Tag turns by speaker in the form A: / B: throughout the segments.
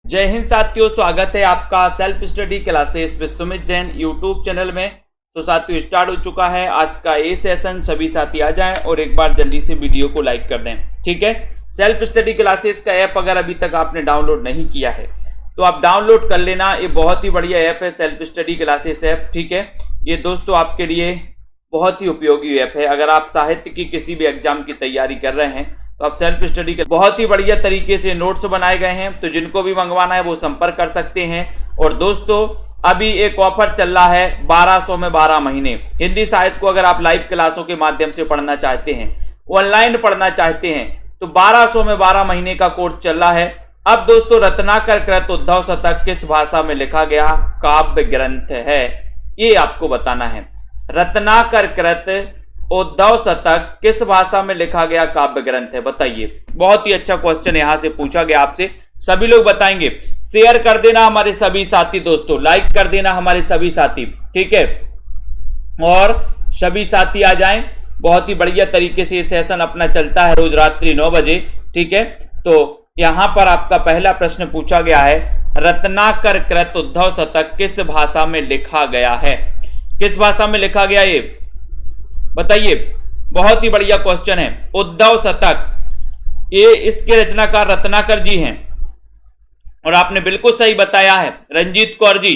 A: जय हिंद साथियों, स्वागत है आपका self study classes with Sumit Jain YouTube channel में। तो साथियों स्टार्ट हो चुका है आज का ये सेशन। सभी साथी आ जाएं और एक बार जल्दी से वीडियो को लाइक कर दें, ठीक है। सेल्फ स्टडी क्लासेस का ऐप अगर अभी तक आपने डाउनलोड नहीं किया है तो आप डाउनलोड कर लेना। ये बहुत ही बढ़िया ऐप है सेल्फ स्टडी क्लासेस ऐप, ठीक है। ये दोस्तों आपके लिए बहुत ही उपयोगी ऐप है। अगर आप साहित्य की किसी भी एग्जाम की तैयारी कर रहे हैं तो आप सेल्फ स्टडी के बहुत ही बढ़िया तरीके से नोट्स बनाए गए हैं, तो जिनको भी मंगवाना है वो संपर्क कर सकते हैं। और दोस्तों अभी एक ऑफर चल रहा है 1200 में 12 महीने। हिंदी साहित्य को अगर आप लाइव क्लासों के माध्यम से पढ़ना चाहते हैं, ऑनलाइन पढ़ना चाहते हैं, तो 1200 में 12 महीने का कोर्स चल रहा है। अब दोस्तों रत्नाकर कृत उद्धव शतक किस भाषा में लिखा गया काव्य ग्रंथ है, ये आपको बताना है। रत्नाकर कृत उद्धव शतक किस भाषा में लिखा गया काव्य ग्रंथ है, बताइए। बहुत ही अच्छा क्वेश्चन यहां से पूछा गया आपसे, सभी लोग बताएंगे। शेयर कर देना हमारे सभी साथी दोस्तों, लाइक कर देना हमारे सभी साथी, ठीक है। और सभी साथी आ जाएं। बहुत ही बढ़िया तरीके से ये सेशन अपना चलता है रोज रात्रि 9 बजे, ठीक है। तो यहां पर आपका पहला प्रश्न पूछा गया है, रत्नाकर कृत उद्धव शतक किस भाषा में लिखा गया है, किस भाषा में लिखा गया ये बताइए। बहुत ही बढ़िया क्वेश्चन है। उद्धव शतक, ये इसके रचनाकार रत्नाकर जी हैं और आपने बिल्कुल सही बताया है रंजीत कौर जी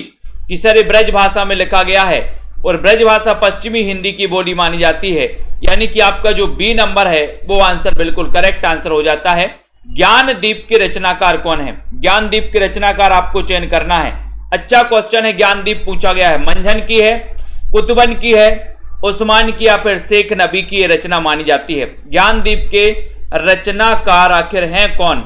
A: कि सर ये ब्रज भाषा में लिखा गया है और ब्रज भाषा पश्चिमी हिंदी की बोली मानी जाती है, यानी कि आपका जो बी नंबर है वो आंसर बिल्कुल करेक्ट आंसर हो जाता है। ज्ञानदीप के रचनाकार कौन है, ज्ञानदीप के रचनाकार आपको चयन करना है। अच्छा क्वेश्चन है, ज्ञानदीप पूछा गया है। मंझन की है, कुतुबन की है, उस्मान की या फिर शेख नबी की ये रचना मानी जाती है। ज्ञानदीप के रचनाकार आखिर हैं कौन,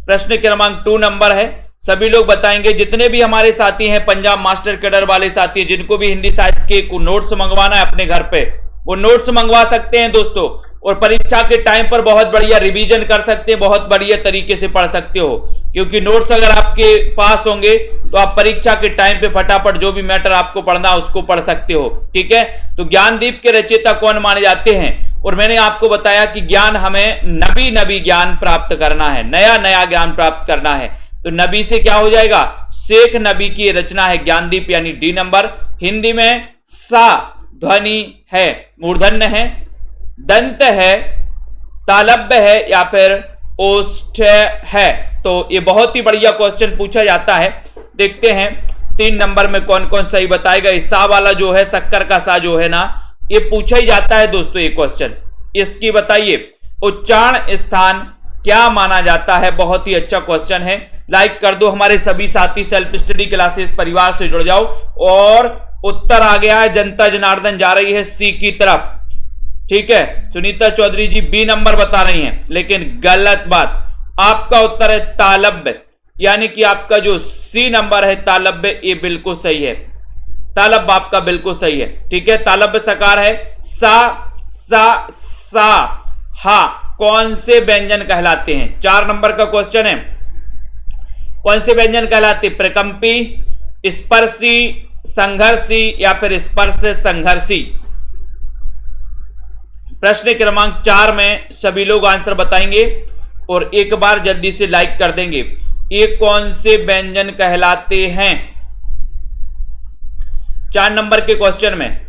A: प्रश्न क्रमांक 2 नंबर है। सभी लोग बताएंगे। जितने भी हमारे साथी हैं पंजाब मास्टर कैडर वाले साथी, जिनको भी हिंदी साहित्य के नोट्स मंगवाना है अपने घर पे, वो नोट्स मंगवा सकते हैं दोस्तों। और परीक्षा के टाइम पर बहुत बढ़िया रिवीजन कर सकते हैं, बहुत बढ़िया तरीके से पढ़ सकते हो, क्योंकि नोट्स अगर आपके पास होंगे तो आप परीक्षा के टाइम पे फटाफट जो भी मैटर आपको पढ़ना उसको पढ़ सकते हो, ठीक है। तो ज्ञानदीप के रचयिता कौन माने जाते हैं, और मैंने आपको बताया कि ज्ञान हमें नबी ज्ञान प्राप्त करना है, नया ज्ञान प्राप्त करना है। तो नबी से क्या हो जाएगा, शेख नबी की रचना है ज्ञानदीप, यानी डी नंबर। हिंदी में सा ध्वनि है, मूर्धन्य है, दंत है, तालब्य है या फिर ओष्ठ है। तो ये बहुत ही बढ़िया क्वेश्चन पूछा जाता है। देखते हैं 3 नंबर में कौन कौन सही बताएगा। इस सा वाला जो है, शक्कर का सा जो है ना, ये पूछा ही जाता है दोस्तों ये क्वेश्चन। इसकी बताइए उच्चारण स्थान क्या माना जाता है। बहुत ही अच्छा क्वेश्चन है। लाइक कर दो हमारे सभी साथी, सेल्फ स्टडी क्लासेस परिवार से जुड़ जाओ। और उत्तर आ गया है, जनता जनार्दन जा रही है सी की तरफ, ठीक है। सुनीता चौधरी जी बी नंबर बता रही हैं, लेकिन गलत बात। आपका उत्तर है तालब्य, यानी कि आपका जो सी नंबर है तालब्य, ये बिल्कुल सही है। तालब्य आपका बिल्कुल सही है, ठीक है। तालब्य सकार है। सा सा सा हा कौन से व्यंजन कहलाते हैं, 4 नंबर का क्वेश्चन है। कौन से व्यंजन कहलाते, प्रकंपी, स्पर्शी, संघर्षी या फिर स्पर्श संघर्षी। प्रश्न क्रमांक 4 में सभी लोग आंसर बताएंगे और एक बार जल्दी से लाइक कर देंगे। ये कौन से व्यंजन कहलाते हैं 4 नंबर के क्वेश्चन में।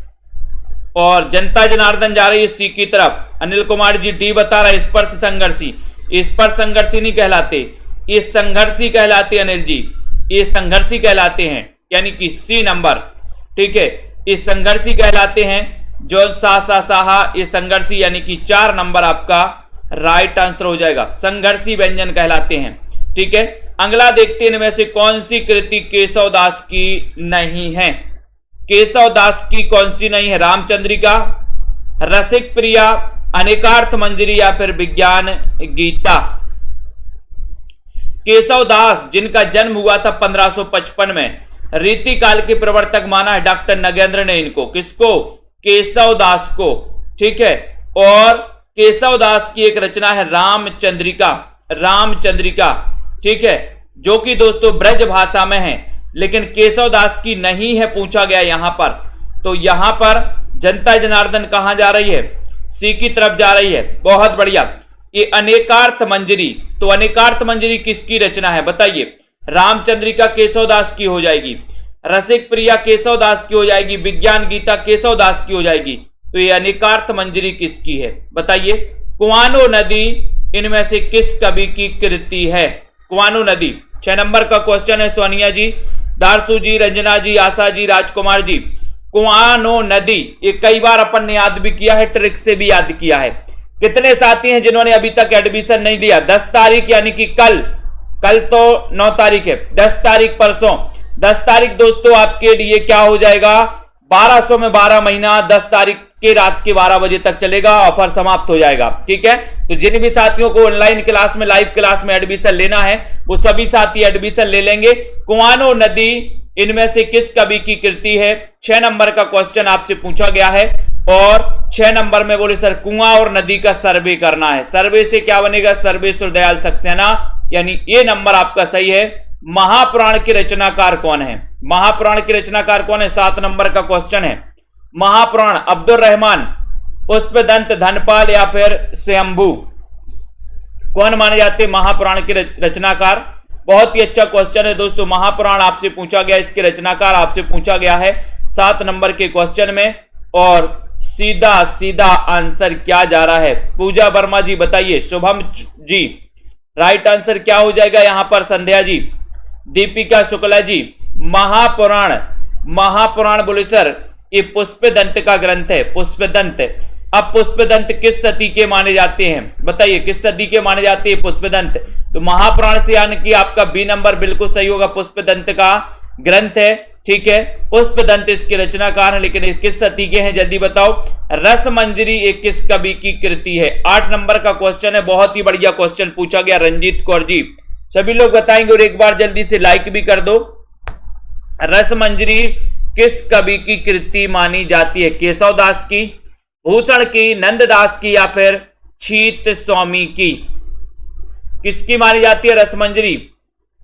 A: और जनता जनार्दन जा रही है सी की तरफ। अनिल कुमार जी डी बता रहे स्पर्श संघर्षी। स्पर्श संघर्षी नहीं कहलाते, ये संघर्षी कहलाते अनिल जी, ये संघर्षी कहलाते हैं, यानी कि सी नंबर, ठीक है। ये संघर्षी कहलाते हैं। जो साहा ये संघर्षी, यानी कि 4 नंबर आपका राइट आंसर हो जाएगा। संघर्षी व्यंजन कहलाते हैं, ठीक है। अगला देखते हैं इनमें से कौन सी कृति केशवदास की नहीं है। केशवदास की कौन सी नहीं है, रामचंद्रिका, रसिक प्रिया, अनेकार्थ मंजरी या फिर विज्ञान गीता। केशवदास जिनका जन्म हुआ था 1555 में, रीतिकाल के प्रवर्तक माना है डॉक्टर नगेंद्र ने इनको, किसको, केशवदास को, ठीक है। और केशवदास की एक रचना है रामचंद्रिका, रामचंद्रिका, ठीक है, जो कि दोस्तों ब्रज भाषा में है, लेकिन केशवदास की नहीं है पूछा गया यहां पर। तो यहां पर जनता जनार्दन कहां जा रही है, सी की तरफ जा रही है। बहुत बढ़िया। ये अनेकार्थ मंजरी, तो अनेकार्थ मंजरी किसकी रचना है बताइए। रामचंद्रिका केशवदास की हो जाएगी, रसिक प्रिया केशवदास की हो जाएगी, विज्ञान गीता केशवदास की हो जाएगी। तो ये अनिकार्थ मंजरी किसकी है बताइए? कुआनो नदी इनमें से किस कवि की कृति है? कुआनो नदी 6 नंबर का क्वेश्चन है सोनिया जी, दारसू जी, रंजना जी, आशा जी, राजकुमार जी। कुआनो नदी ये कई बार अपन ने याद भी किया है, ट्रिक से भी याद किया है। कितने साथी हैं जिन्होंने अभी तक एडमिशन नहीं लिया? 10 तारीख यानी कि कल तो 9 तारीख है, 10 तारीख परसों, 10 तारीख दोस्तों आपके लिए क्या हो जाएगा? 1200 में 12 महीना 10 तारीख के रात के 12 बजे तक चलेगा, ऑफर समाप्त हो जाएगा। ठीक है, तो जिन भी साथियों को ऑनलाइन क्लास में, लाइव क्लास में एडमिशन लेना है वो सभी साथी एडमिशन ले लेंगे। कुआनो नदी इनमें से किस कवि की कृति है? 6 नंबर का क्वेश्चन आपसे पूछा गया है और 6 नंबर में बोले सर कुआं और नदी का सर्वे करना है। सर्वे से क्या बनेगा? सर्वेश्वर दयाल सक्सेना, यानी ये नंबर आपका सही है। महापुराण के रचनाकार कौन है? महापुराण के रचनाकार कौन है? 7 नंबर का क्वेश्चन है। महापुराण अब्दुल रहमान, पुष्पदंत, धनपाल या फिर स्वयंभू, कौन माने जाते हैं महापुराण के रचनाकार? बहुत ही अच्छा क्वेश्चन है दोस्तों। महापुराण आपसे पूछा गया, इसके रचनाकार आपसे पूछा गया है 7 नंबर के क्वेश्चन में। और सीधा सीधा आंसर क्या जा रहा है? पूजा वर्मा जी बताइए, शुभम जी राइट आंसर क्या हो जाएगा यहां पर? संध्या जी, दीपिका शुक्ला जी, महापुराण बोले सर ये पुष्पदंत का ग्रंथ है, पुष्पदंत। अब पुष्पदंत किस सदी के माने जाते हैं बताइए? किस सदी के माने जाते हैं पुष्पदंत? तो महापुराण से यानी कि आपका बी नंबर बिल्कुल सही होगा, पुष्पदंत का ग्रंथ है। ठीक है, पुष्पदंत इसके रचनाकार है, लेकिन किस सदी के हैं जल्दी बताओ? रसमंजरी एक किस कवि की कृति है? 8 नंबर का क्वेश्चन है, बहुत ही बढ़िया क्वेश्चन पूछा गया रंजीत कौर जी। सभी लोग बताएंगे और एक बार जल्दी से लाइक भी कर दो। रसमंजरी किस कवि की कृति मानी जाती है? केशवदास की, भूषण की, नंददास की या फिर छीत स्वामी की? किसकी मानी जाती है रसमंजरी?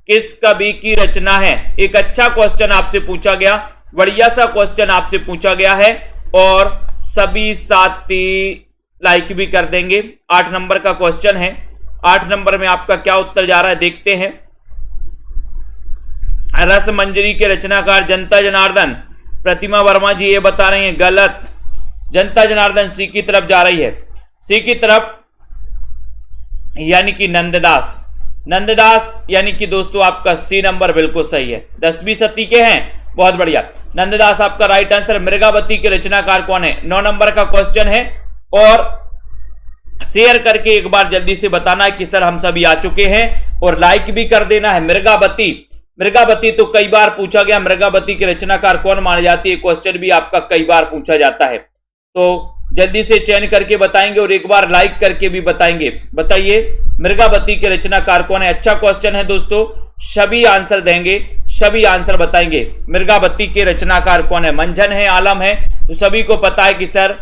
A: किस कवि की रचना है? एक अच्छा क्वेश्चन आपसे पूछा गया, बढ़िया सा क्वेश्चन आपसे पूछा गया है और सभी साथी लाइक भी कर देंगे। 8 नंबर का क्वेश्चन है। 8 नंबर में आपका क्या उत्तर जा रहा है देखते हैं। रसमंजरी के रचनाकार जनता जनार्दन, प्रतिमा वर्मा जी ये बता रही हैं गलत। जनता जनार्दन सी की तरफ जा रही है, सी की तरफ, यानी कि नंददास। नंददास यानी कि दोस्तों आपका सी नंबर बिल्कुल सही है, 10वीं सदी के हैं, बहुत बढ़िया। नंददास आपका राइट आंसर। मृगावती के रचनाकार कौन है? 9 नंबर का क्वेश्चन है और शेयर करके एक बार जल्दी से बताना है कि सर हम सभी आ चुके हैं और लाइक भी कर देना है। मृगावती तो कई बार पूछा गया, मृगावती के रचनाकार कौन माने जाती है? क्वेश्चन भी आपका कई बार पूछा जाता है, तो जल्दी से चयन करके बताएंगे और एक बार लाइक करके भी बताएंगे। बताइए मृगावती के रचनाकार कौन है? अच्छा क्वेश्चन है दोस्तों, सभी आंसर देंगे, सभी आंसर बताएंगे। मृगावती के रचनाकार कौन है? मंझन है, आलम है, तो सभी को पता है कि सर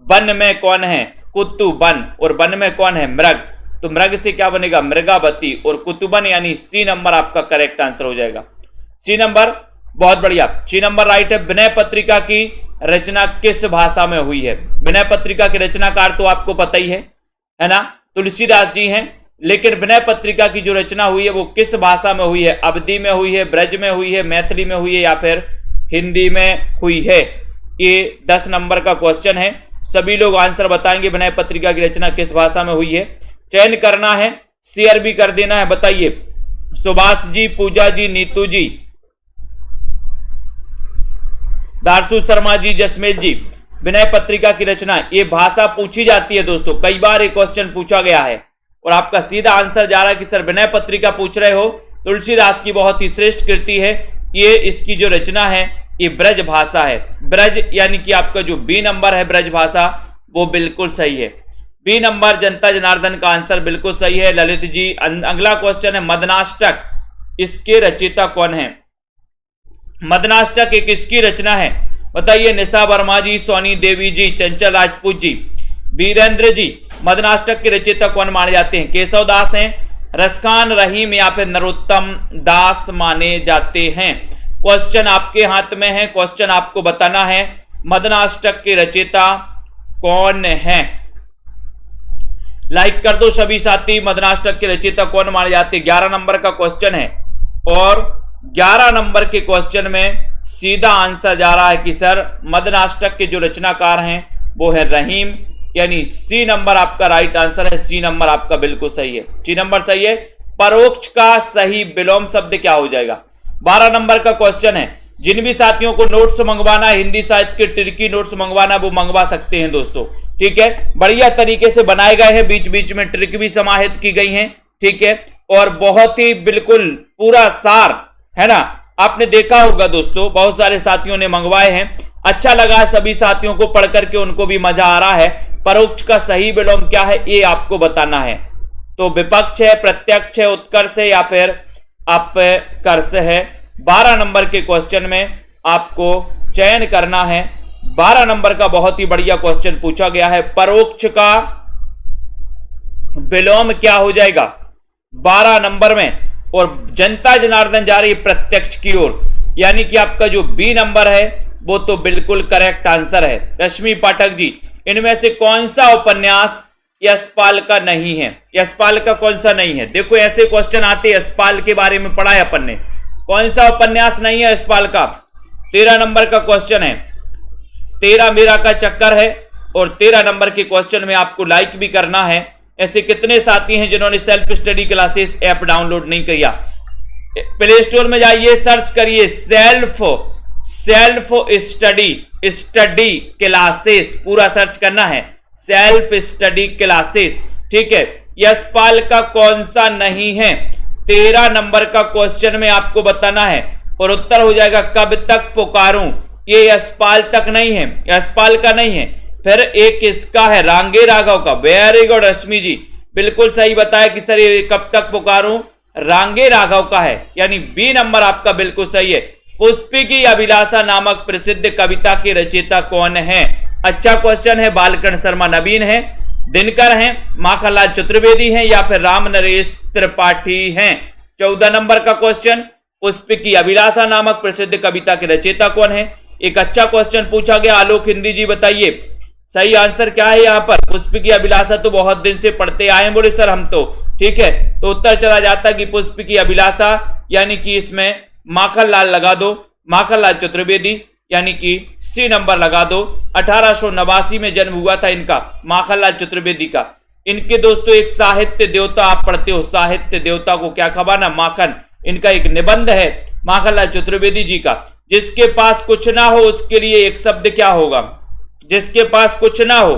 A: वन में कौन है? कुतुबन। और वन में कौन है? मृग। तो मृग से क्या बनेगा? मृगावती। और कुतुबन यानी सी नंबर आपका करेक्ट आंसर हो जाएगा, सी नंबर। बहुत बढ़िया, सी नंबर राइट है। विनय पत्रिका की रचना किस भाषा में हुई है? विनय पत्रिका के रचनाकार तो आपको पता ही है ना, तुलसीदास जी हैं, लेकिन विनय पत्रिका की जो रचना हुई है वो किस भाषा में हुई है? अवधी में हुई है, ब्रज में हुई है, मैथिली में हुई है या फिर हिंदी में हुई है? ये 10 नंबर का क्वेश्चन है, सभी लोग आंसर बताएंगे। विनय पत्रिका की रचना किस भाषा में हुई है? चयन करना है, शेयर भी कर देना है। बताइए सुभाष जी, पूजा जी, नीतू जी, दारसू शर्मा जी, जसमेल जी, विनय पत्रिका की रचना, ये भाषा पूछी जाती है दोस्तों, कई बार ये क्वेश्चन पूछा गया है और आपका सीधा आंसर जा रहा है कि सर विनय पत्रिका पूछ रहे हो, तुलसीदास की बहुत ही श्रेष्ठ कृति है ये, इसकी जो रचना है ये ब्रज भाषा है। ब्रज यानी कि आपका जो बी नंबर है ब्रज भाषा, वो बिल्कुल सही है, बी नंबर। जनता जनार्दन का आंसर बिल्कुल सही है। ललित जी, अगला क्वेश्चन है मदनाष्टक, इसके रचयिता कौन है? मदनाष्टक एक किसकी रचना है? बताइए निशा वर्मा जी, सोनी देवी जी, चंचल राजपूत जी, वीरेंद्र जी। मदनाष्टक के रचयिता कौन माने जाते हैं? केशव दास हैं, रसखान रहीम या फिर नरोत्तम दास माने जाते हैं। क्वेश्चन आपके हाथ में है, क्वेश्चन आपको बताना है मदनाष्टक के रचयिता कौन है। लाइक कर दो सभी साथी। मदनाष्टक के रचयिता कौन माने जाते हैं? 11 नंबर का क्वेश्चन है, और 11 नंबर के क्वेश्चन में सीधा आंसर जा रहा है कि सर मदनाष्टक के जो रचनाकार हैं वो है रहीम, यानी सी नंबर आपका राइट आंसर है। सी नंबर आपका बिल्कुल सही है, सी नंबर सही है। परोक्ष का सही विलोम शब्द क्या हो जाएगा? 12 नंबर का क्वेश्चन है। जिन भी साथियों को नोट्स मंगवाना है, हिंदी साहित्य के ट्रिकी नोट्स मंगवाना, वो मंगवा सकते हैं दोस्तों, ठीक है। बढ़िया तरीके से बनाए गए हैं, बीच बीच में ट्रिक भी समाहित की गई हैं, ठीक है। और बहुत ही बिल्कुल पूरा सार है ना, आपने देखा होगा दोस्तों, बहुत सारे साथियों ने मंगवाए हैं, अच्छा लगा है सभी साथियों को पढ़ करके, उनको भी मजा आ रहा है। परोक्ष का सही विलोम क्या है ये आपको बताना है। तो विपक्ष है, प्रत्यक्ष है, उत्कर्ष है या फिर अपकर्ष है। 12 नंबर के क्वेश्चन में आपको चयन करना है। 12 नंबर का बहुत ही बढ़िया क्वेश्चन पूछा गया है, परोक्ष का विलोम क्या हो जाएगा 12 नंबर में। और जनता जनार्दन जा रही है प्रत्यक्ष की ओर, यानी कि आपका जो बी नंबर है वो तो बिल्कुल करेक्ट आंसर है। रश्मि पाठक जी, इनमें से कौन सा उपन्यास यशपाल का नहीं है? यशपाल का कौन सा नहीं है? देखो ऐसे क्वेश्चन आते हैं, यशपाल के बारे में पढ़ा है अपन ने, कौन सा उपन्यास नहीं है यशपाल का? 13 नंबर का क्वेश्चन है, 13 मेरा का चक्कर है। और 13 नंबर के क्वेश्चन में आपको लाइक भी करना है। ऐसे कितने साथी हैं जिन्होंने self study classes app download नहीं किया? प्ले स्टोर में जाइए, सर्च करिए सेल्फ स्टडी क्लासेस, पूरा सर्च करना है, सेल्फ स्टडी क्लासेस, ठीक है। यशपाल का कौन सा नहीं है? 13 नंबर का क्वेश्चन में आपको बताना है और उत्तर हो जाएगा कब तक पुकारूं। ये यशपाल तक नहीं है, यशपाल का नहीं है। फिर एक किसका है? रांगे राघव का। वेरी गुड रश्मि जी, बिल्कुल सही बताया कि सर ये कब तक पुकारूं, रांगे राघव का है, यानी बी नंबर आपका बिल्कुल सही है। पुष्पी की अभिलाषा नामक प्रसिद्ध कविता के रचयिता कौन है? अच्छा क्वेश्चन है। बालकर्ण शर्मा नवीन है, दिनकर हैं, माखनलाल चतुर्वेदी हैं या फिर राम नरेश त्रिपाठी हैं? 14 नंबर का क्वेश्चन, पुष्पी की अभिलाषा नामक प्रसिद्ध कविता के रचयिता कौन है? एक अच्छा क्वेश्चन पूछा गया। आलोक हिंदी जी बताइए सही आंसर क्या है यहाँ पर? पुष्प की अभिलाषा तो बहुत दिन से पढ़ते आए हैं, बोले सर हम तो, ठीक है। तो उत्तर चला जाता कि पुष्प की अभिलाषा, यानी कि इसमें माखनलाल लगा दो, माखनलाल चतुर्वेदी, यानी कि सी नंबर लगा दो। 1889 में जन्म हुआ था इनका, माखनलाल चतुर्वेदी का। इनके दोस्तों एक साहित्य देवता आप पढ़ते हो, साहित्य देवता को क्या खबाना? माखन। इनका एक निबंध है माखनलाल चतुर्वेदी जी का, जिसके पास कुछ ना हो उसके लिए एक शब्द क्या होगा? जिसके पास कुछ ना हो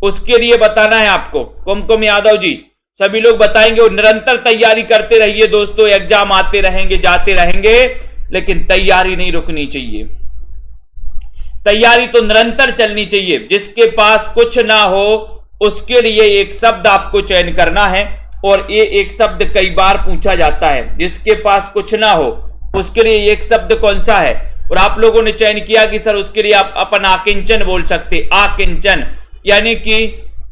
A: उसके लिए बताना है आपको। कुमकुम यादव जी, सभी लोग बताएंगे। और निरंतर तैयारी करते रहिए दोस्तों, एग्जाम आते रहेंगे जाते रहेंगे, लेकिन तैयारी नहीं रुकनी चाहिए, तैयारी तो निरंतर चलनी चाहिए। जिसके पास कुछ ना हो उसके लिए एक शब्द आपको चयन करना है, और ये एक शब्द कई बार पूछा जाता है। जिसके पास कुछ ना हो उसके लिए एक शब्द कौन सा है? और आप लोगों ने चयन किया कि सर उसके लिए आप अपन आकिंचन बोल सकते, आकिंचन, यानी कि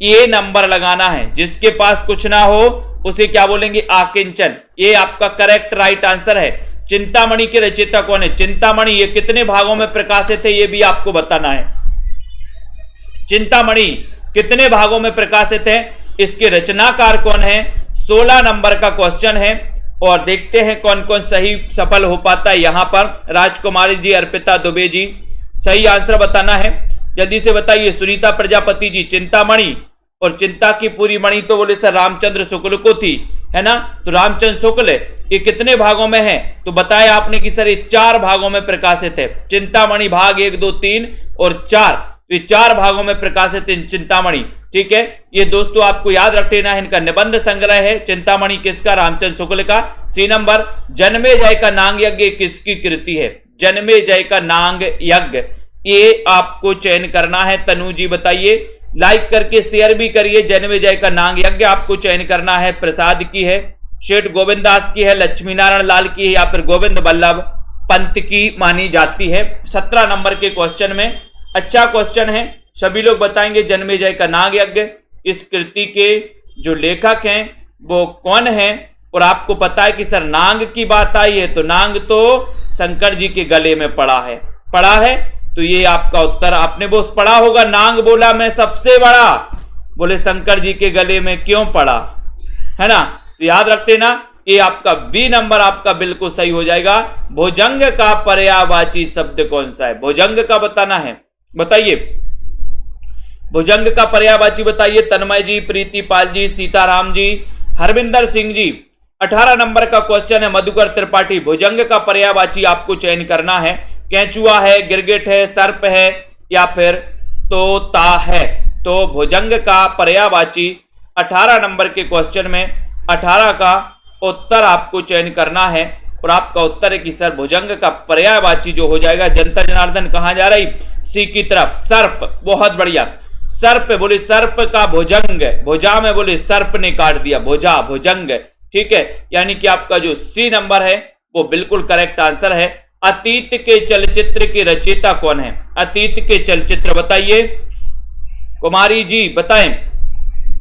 A: ये नंबर लगाना है। जिसके पास कुछ ना हो उसे क्या बोलेंगे? आकिंचन। ये आपका करेक्ट राइट आंसर है। चिंतामणि के रचयिता कौन है? चिंतामणि ये कितने भागों में प्रकाशित है ये भी आपको बताना है। चिंतामणि कितने भागों में प्रकाशित है, इसके रचनाकार कौन है? 16 नंबर का क्वेश्चन है। और देखते हैं कौन कौन सही सफल हो पाता है। यहां पर राजकुमारी जी, अर्पिता दुबे जी, सही आंसर बताना है, जल्दी से बताइए। सुनीता प्रजापति जी, चिंतामणि, और चिंता की पूरी मणि तो बोले सर रामचंद्र शुक्ल को थी, है ना? तो रामचंद्र शुक्ल ये कितने भागों में है? तो बताया आपने कि सर ये 4 भागों में प्रकाशित है। चिंतामणि भाग 1, 2, 3 और 4, ये 4 भागों में प्रकाशित है चिंतामणि, ठीक है। ये दोस्तों आपको याद रख लेना है। इनका निबंध संग्रह है चिंतामणि, किसका? रामचंद्र शुक्ल का। सी नंबर, जन्मेजय का नांग यज्ञ किसकी कृति है? जन्मेजय का नांग यज्ञ, ये आपको चयन करना है। तनु जी बताइए, लाइक करके शेयर भी करिए। जन्मेजय का नांग यज्ञ आपको चयन करना है। प्रसाद की है, शेठ गोविंद दास की है, लक्ष्मी नारायण लाल की है या फिर गोविंद बल्लभ पंत की मानी जाती है। 17 नंबर के क्वेश्चन में अच्छा क्वेश्चन है, सभी लोग बताएंगे जन्मेजय का नाग यज्ञ, इस कृति के जो लेखक हैं वो कौन है? और आपको पता है कि सर नांग की बात आई है तो नांग तो शंकर जी के गले में पड़ा है, तो ये आपका उत्तर। आपने वो पढ़ा होगा, नांग बोला मैं सबसे बड़ा, बोले शंकर जी के गले में क्यों पड़ा, है ना? तो याद रखते ना, ये आपका बी नंबर आपका बिल्कुल सही हो जाएगा। भुजंग का पर्यायवाची शब्द कौन सा है? भुजंग का बताना है, बताइए। भुजंग का पर्यायवाची बताइए। तन्मय जी, प्रीति पाल जी, सीताराम जी, हरविंदर सिंह जी। 18 नंबर का क्वेश्चन है मधुकर त्रिपाठी। भुजंग का पर्यायवाची आपको चयन करना है। केंचुआ है, गिरगिट है, सर्प है या फिर तोता है। तो भुजंग का पर्यायवाची 18 नंबर के क्वेश्चन में 18 का उत्तर आपको चयन करना है और आपका उत्तर है कि सर भुजंग का पर्यायवाची जो हो जाएगा, जनता जनार्दन कहां जा रही? सी की तरफ। सर्प, बहुत बढ़िया। सर्प बोले सर्प का भुजंग, भुजा में बोले सर्प ने काट दिया, भुजा भुजंग, ठीक है। यानी कि आपका जो सी नंबर है वो बिल्कुल करेक्ट आंसर है। अतीत के चलचित्र के रचयिता कौन है? अतीत के चलचित्र बताइए। कुमारी जी बताएं,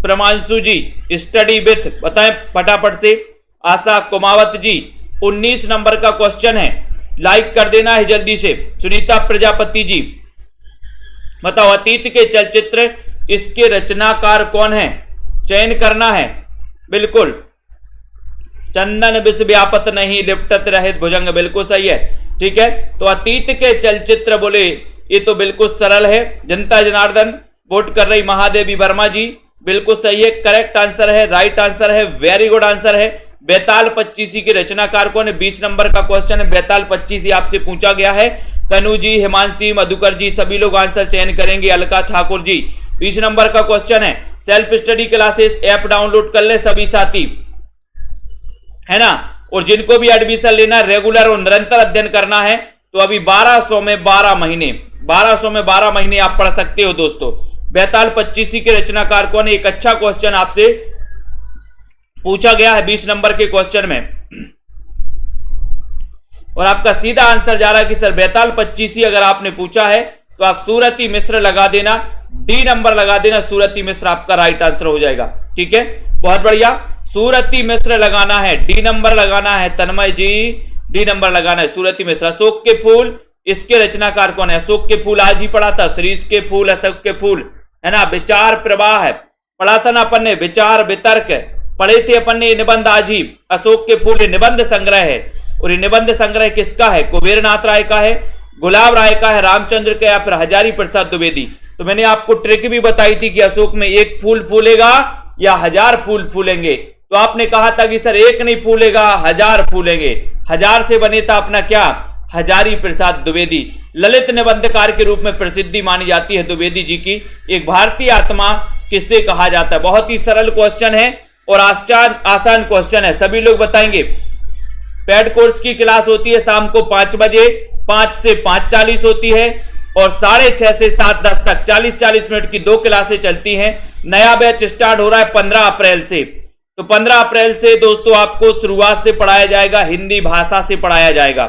A: प्रमांशु जी स्टडी विथ बताएं फटाफट से। आशा कुमावत जी 19 नंबर का क्वेश्चन है, लाइक कर देना है जल्दी से। सुनीता प्रजापति जी बताओ अतीत के चलचित्र, इसके रचनाकार कौन है? चयन करना है बिल्कुल। चंदन विष व्यापत नहीं लिपटत रहित भुजंग, बिल्कुल सही है, ठीक है। तो अतीत के चलचित्र बोले ये तो बिल्कुल सरल है। जनता जनार्दन वोट कर रही महादेवी वर्मा जी, बिल्कुल सही है, करेक्ट आंसर है, राइट आंसर है, वेरी गुड आंसर है। बेताल पच्चीसी के रचनाकार कौन है? 20 नंबर का क्वेश्चन है, बेताल पच्चीसी आपसे पूछा गया है। तनु जी, हिमांशी, मधुकर जी सभी लोग आंसर चयन करेंगे। अलका ठाकुर जी 20 नंबर का क्वेश्चन है। Self study classes app download कर ले सभी साथी, है ना। और जिनको भी एडमिशन लेना है, रेगुलर और निरंतर अध्ययन करना है, तो अभी 1200 में 12 महीने 1200 में 12 महीने आप पढ़ सकते हो दोस्तों। बेताल पच्चीसी के रचनाकार कौन है? एक अच्छा क्वेश्चन आपसे पूछा गया है 20 नंबर के क्वेश्चन में, और आपका सीधा आंसर जा रहा है कि सर बेताल पच्चीसी अगर आपने पूछा है तो आप सूरती मिश्र लगा देना, डी नंबर लगा देना, सूरती मिश्र आपका राइट आंसर हो जाएगा, ठीक है। बहुत बढ़िया, सूरती मिश्र लगाना है, डी नंबर लगाना है। तन्मय जी डी नंबर लगाना है, सूरती मिश्र। अशोक के फूल, इसके रचनाकार कौन है? अशोक के फूल आज ही पढ़ा था, शीरीष के फूल, अशोक के फूल, है ना। विचार प्रवाह है, पढ़ा था ना अपन ने। विचार वितर्क पढ़े थे अपन ने, निबंध आज ही। अशोक के फूल निबंध संग्रह है, और ये निबंध संग्रह किसका है? कुबेर नाथ राय का है, गुलाब राय का है, रामचंद्र का, या फिर हजारी प्रसाद द्विवेदी। तो मैंने आपको ट्रिक भी बताई थी कि अशोक में एक फूल फूलेगा या 1000 फूल फूलेंगे। तो आपने कहा था कि सर एक नहीं फूलेगा, 1000 फूलेंगे। 1000 से बने था अपना क्या? हजारी प्रसाद द्विवेदी। ललित निबंधकार के रूप में प्रसिद्धि मानी जाती है द्विवेदी जी की। एक भारतीय आत्मा किससे कहा जाता है? बहुत ही सरल क्वेश्चन है और आसान क्वेश्चन है, सभी लोग बताएंगे। पेड कोर्स की क्लास होती है शाम को 5 बजे, 5 से 5:40 होती है, और 6:30 से 7:10 तक 40-40 मिनट की 2 क्लासें चलती हैं। नया बैच स्टार्ट हो रहा है 15 अप्रैल से। तो 15 अप्रैल से दोस्तों आपको शुरुआत से पढ़ाया जाएगा, हिंदी भाषा से पढ़ाया जाएगा,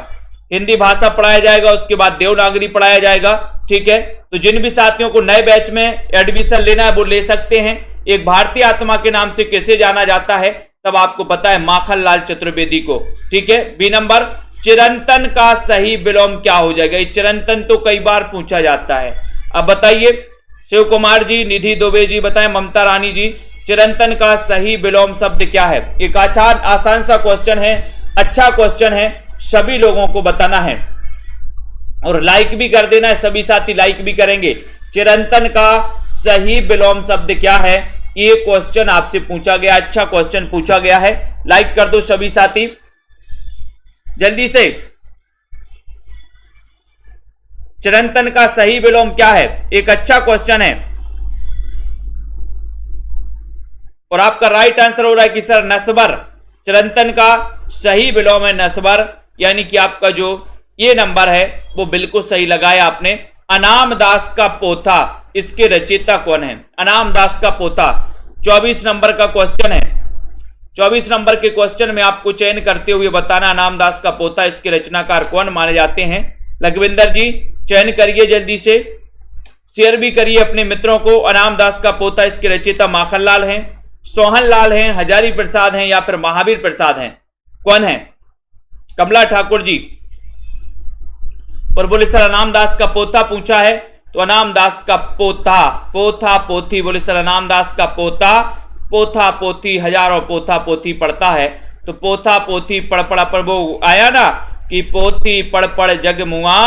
A: हिंदी भाषा पढ़ाया जाएगा, उसके बाद देवनागरी पढ़ाया जाएगा, ठीक है। तो जिन भी साथियों को नए बैच में एडमिशन लेना है वो ले सकते हैं। एक भारतीय आत्मा के नाम से कैसे जाना जाता है तब आपको पता है, माखनलाल चतुर्वेदी को, ठीक है। बी नंबर, चिरंतन का सही विलोम क्या हो जाएगा? चिरंतन तो कई बार पूछा जाता है, अब बताइए। शिव कुमार जी, निधि दुबे जी बताएं, ममता रानी जी, चिरंतन का सही विलोम शब्द क्या है? एक आसान सा क्वेश्चन है, अच्छा क्वेश्चन है, सभी लोगों को बताना है और लाइक भी कर देना है, सभी साथी लाइक भी करेंगे। चिरंतन का सही विलोम शब्द क्या है? ये क्वेश्चन आपसे पूछा गया, अच्छा क्वेश्चन पूछा गया है, लाइक कर दो सभी साथी जल्दी से। चिरंतन का सही विलोम क्या है? एक अच्छा क्वेश्चन है, और आपका राइट आंसर हो रहा है कि सर नस्बर। चिरंतन का सही विलोम है नस्बर, यानी कि आपका जो ये नंबर है वो बिल्कुल सही लगाया आपने। अनाम दास का पोथा, इसके रचयिता कौन है? अनाम दास का पोथा 24 नंबर का क्वेश्चन है। 24 नंबर के क्वेश्चन में आपको चयन करते हुए बताना अनाम दास का पोथा, इसके रचनाकार कौन माने जाते हैं। लखविंदर जी चयन करिए जल्दी से, शेयर भी करिए अपने मित्रों को। अनाम दास का पोथा, इसके रचयिता माखनलाल हैं, सोहनलाल हैं, हजारी प्रसाद हैं, या फिर महावीर प्रसाद हैं? कौन है? कमला ठाकुर जी और बोले सर अनाम दास का पोथा पूछा है, तो अनाम दास का पोथा, पोथा पोथी, बोले सर अनाम दास का पोथा, पोथा पोथी, हजारों पोथा पोथी पढ़ता है, तो पोथा पोथी पढ़ पढ़ा पर वो आया ना कि पोथी पढ़ पढ़ जग मुआ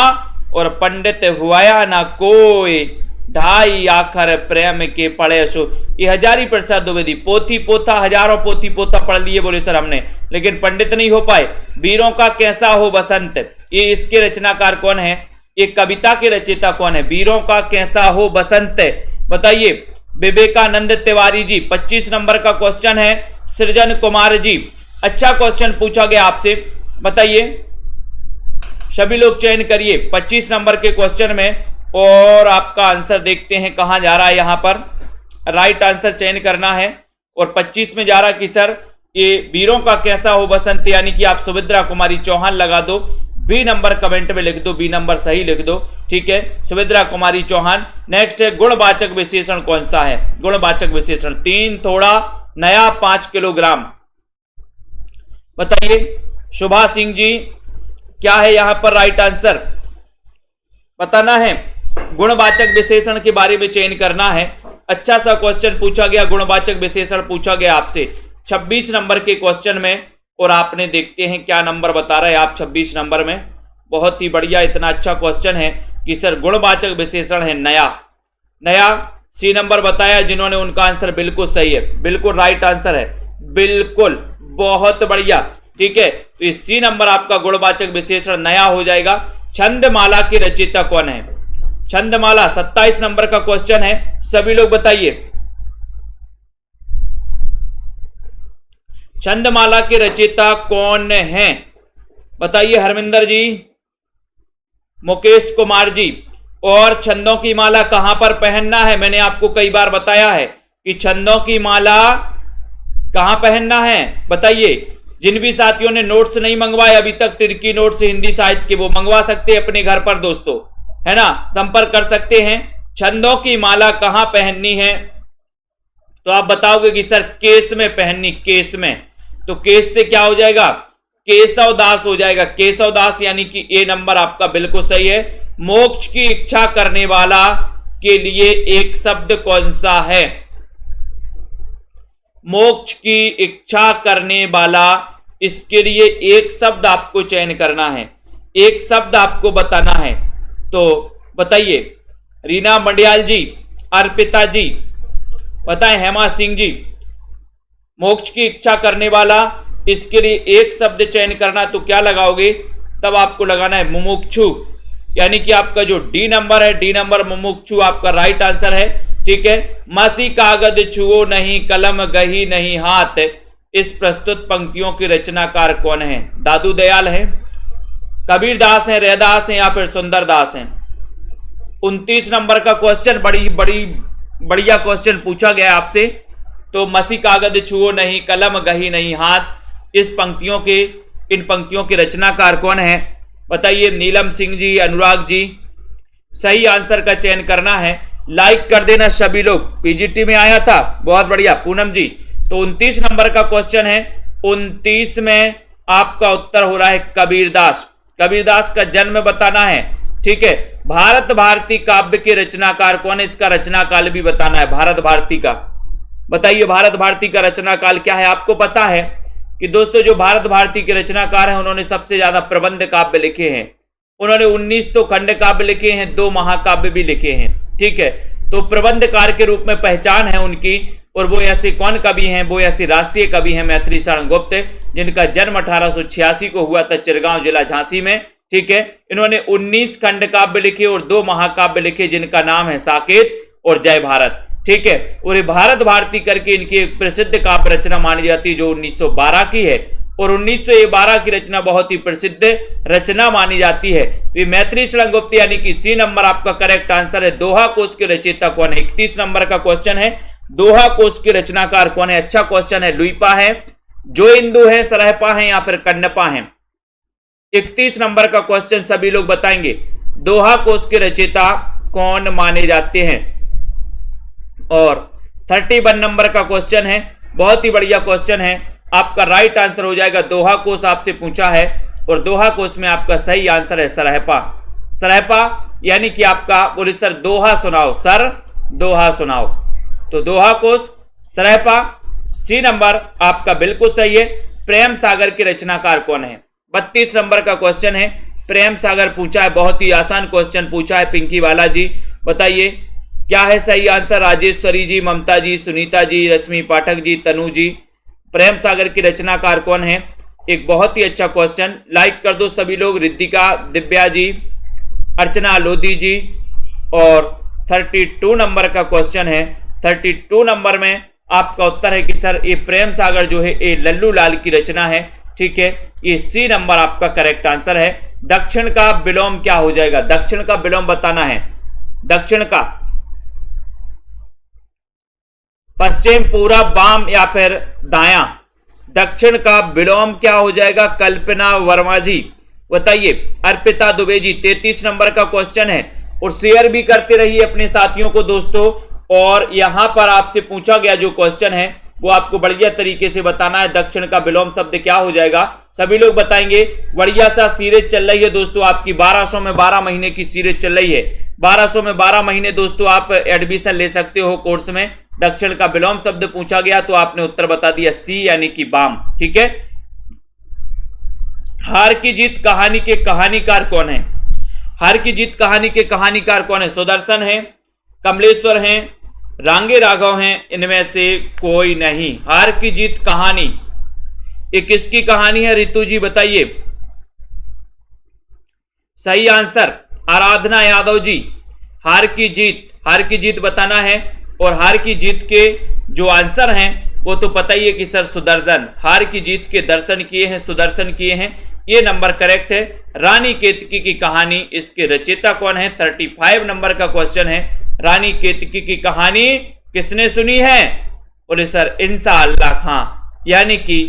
A: और पंडित हुआया ना कोई, ढाई आखर प्रेम के पढ़े सो। ये हजारी प्रसाद द्विवेदी पोथी पोथा हजारों पोथी पोथा पढ़ लिए बोले सर हमने, लेकिन पंडित नहीं हो पाए। वीरों का कैसा हो बसंत, ये इसके रचनाकार कौन है, ये कविता के रचयिता कौन है, वीरों का कैसा हो बसंत, बताइए। विवेकानंद तिवारी जी। 25 नंबर का क्वेश्चन है सृजन कुमार जी। अच्छा क्वेश्चन पूछा गया आपसे, बताइए सभी लोग चयन करिए 25 नंबर के क्वेश्चन में, और आपका आंसर देखते हैं कहां जा रहा है। यहां पर राइट आंसर चयन करना है और 25 में जा रहा कि सर ये वीरों का कैसा हो बसंत, यानी कि आप सुभद्रा कुमारी चौहान लगा दो। बी नंबर कमेंट में लिख दो, बी नंबर सही लिख दो, ठीक है, सुभद्रा कुमारी चौहान। नेक्स्ट है गुणवाचक विशेषण कौन सा है, गुणवाचक विशेषण 3 थोड़ा नया 5 किलोग्राम, बताइए शुभा सिंह जी क्या है यहां पर राइट आंसर बताना है। गुणवाचक विशेषण के बारे में चयन करना है। अच्छा सा क्वेश्चन पूछा गया, गुणवाचक विशेषण पूछा गया आपसे 26 नंबर के क्वेश्चन में, और आपने देखते हैं क्या नंबर बता रहे हैं आप 26 नंबर में। बहुत ही बढ़िया, इतना अच्छा क्वेश्चन है कि सर गुणवाचक विशेषण है नया। नया सी नंबर बताया जिन्होंने, उनका आंसर बिल्कुल सही है, बिल्कुल राइट आंसर है, बिल्कुल बहुत बढ़िया, ठीक है। तो इस सी नंबर आपका गुणवाचक विशेषण नया हो जाएगा। छंदमाला के रचयिता कौन है, छंदमाला 27 नंबर का क्वेश्चन है, सभी लोग बताइए छंदमाला के रचयिता कौन है, बताइए हरमिंदर जी, मुकेश कुमार जी। और छंदों की माला कहां पर पहनना है, मैंने आपको कई बार बताया है कि छंदों की माला कहां पहनना है, बताइए। जिन भी साथियों ने नोट्स नहीं मंगवाए अभी तक, तिरकी नोट्स हिंदी साहित्य के, वो मंगवा सकते हैं अपने घर पर दोस्तों, है ना, संपर्क कर सकते हैं। छंदों की माला कहां पहननी है, तो आप बताओगे कि सर केस में पहननी, केस में, तो केस से क्या हो जाएगा, केशवदास हो जाएगा, केशवदास, यानी कि ए नंबर आपका बिल्कुल सही है। मोक्ष की इच्छा करने वाला के लिए एक शब्द कौन सा है, मोक्ष की इच्छा करने वाला, इसके लिए एक शब्द आपको चयन करना है, एक शब्द आपको बताना है, तो बताइए रीना मंडियाल जी, अर्पिता जी, बताएं हेमा सिंह जी। मोक्ष की इच्छा करने वाला, इसके लिए एक शब्द चयन करना, तो क्या लगाओगे, तब आपको लगाना है मुमुक्षु, यानी कि आपका जो डी नंबर है, डी नंबर मुमुक्षु आपका राइट आंसर है, ठीक है। मसी कागज छुओ नहीं, कलम गही नहीं हाथ, इस प्रस्तुत पंक्तियों के रचनाकार कौन है, दादू दयाल है, कबीर दास है, रैदास है, या फिर सुंदर दास है। 29 नंबर का क्वेश्चन बढ़िया क्वेश्चन पूछा गया आपसे, तो मसी कागज छुओ नहीं, कलम गही नहीं हाथ, इस पंक्तियों के, इन पंक्तियों के रचनाकार कौन है, बताइए नीलम सिंह जी, अनुराग जी। सही आंसर का चयन करना है, लाइक कर देना सभी लोग, पीजीटी में आया था, बहुत बढ़िया पूनम जी। तो 29 नंबर का क्वेश्चन है, 29 में आपका उत्तर हो रहा है कबीरदास, कबीरदास का जन्म बताना है, ठीक है। भारत भारती काव्य के रचनाकार कौन है, इसका रचना काल भी बताना है, भारत भारती का, बताइए भारत भारती का रचना काल क्या है। आपको पता है कि दोस्तों जो भारत भारती के रचनाकार हैं, उन्होंने सबसे ज्यादा प्रबंध काव्य लिखे हैं, उन्होंने 19 तो खंड काव्य लिखे हैं, 2 महाकाव्य भी लिखे हैं, ठीक है। तो प्रबंधकार के रूप में पहचान है उनकी, और वो ऐसे कौन कवि हैं, वो ऐसे राष्ट्रीय कवि हैं मैथिली शरण गुप्त, जिनका जन्म 1886 को हुआ था चिरगांव जिला झांसी में, ठीक है। इन्होंने 19 खंड काव्य लिखे और 2 महाकाव्य लिखे, जिनका नाम है साकेत और जय भारत, ठीक है। और ये भारत भारती करके इनकी एक प्रसिद्ध काव्य रचना मानी जाती है, जो 1912 की है, और 1912 की रचना बहुत ही प्रसिद्ध रचना मानी जाती है। तो ये मैथिली शरण गुप्त, यानी कि सी नंबर आपका करेक्ट आंसर है। दोहा कोश के रचयिता कौन है, 31 नंबर का क्वेश्चन है, दोहा कोश के रचनाकार कौन है। अच्छा क्वेश्चन है, लुइपा है, जो इंदु है, सरहपा है, या फिर कन्नपा है। 31 नंबर का क्वेश्चन सभी लोग बताएंगे, दोहा कोश के रचयिता कौन माने जाते हैं। और 31 नंबर का क्वेश्चन है, बहुत ही बढ़िया क्वेश्चन है, आपका राइट आंसर हो जाएगा, दोहा कोश आपसे पूछा है, और दोहा कोश में आपका सही आंसर है सरहपा, सरहपा, यानी कि आपका बोले सर दोहा सुनाओ, सर दोहा सुनाओ, तो दोहा कोश सरहपा, सी नंबर आपका बिल्कुल सही है। प्रेम सागर के रचनाकार कौन है? 32 नंबर का क्वेश्चन है, प्रेम सागर पूछा है, बहुत ही आसान क्वेश्चन पूछा है पिंकी वाला जी। बताइए क्या है सही आंसर? राजेश्वरी जी, ममता जी, सुनीता जी, रश्मि पाठक जी, तनु जी। प्रेम सागर की रचनाकार कौन है? एक बहुत ही अच्छा क्वेश्चन, लाइक कर दो सभी लोग। रिद्धिका, दिव्या जी, अर्चना लोधी जी। और 32 नंबर का क्वेश्चन है, 32 नंबर में आपका उत्तर है कि सर ये प्रेम सागर जो है ये लल्लू लाल की रचना है। ठीक है, ये सी नंबर आपका करेक्ट आंसर है। दक्षिण का विलोम क्या हो जाएगा? दक्षिण का विलोम बताना है। दक्षिण का पश्चिम, पूरब, वाम या फिर दायां? दक्षिण का विलोम क्या हो जाएगा? कल्पना वर्मा जी बताइए। अर्पिता दुबे जी, 33 नंबर का क्वेश्चन है और शेयर भी करते रहिए अपने साथियों को दोस्तों। और यहां पर आपसे पूछा गया जो क्वेश्चन है वो आपको बढ़िया तरीके से बताना है। दक्षिण का विलोम शब्द क्या हो जाएगा? सभी लोग बताएंगे। बढ़िया सा सीरीज चल रही है दोस्तों आपकी, 1200 में 12 महीने की सीरीज चल रही है। 1200 में 12 महीने दोस्तों आप एडमिशन ले सकते हो कोर्स में। दक्षिण का विलोम शब्द पूछा गया तो आपने उत्तर बता दिया सी यानी कि वाम। ठीक है, हार की जीत कहानी के कहानीकार कौन है? हार की जीत कहानी के कहानीकार कौन है? सुदर्शन है, कमलेश्वर हैं, रांगे राघव हैं, इनमें से कोई नहीं। हार की जीत कहानी ये किसकी कहानी है? रितु जी बताइए। सही आंसर आराधना यादव जी। हार की जीत बताना है। और हार की जीत के जो आंसर हैं वो तो पता ही है कि सर सुदर्शन, हार की जीत के दर्शन किए हैं, सुदर्शन किए हैं, ये नंबर करेक्ट है। रानी केतकी की कहानी, इसके रचयिता कौन है? 35 नंबर का क्वेश्चन है। रानी केतकी की कहानी किसने सुनी है? बोले सर इंशाअल्लाह खां, यानी कि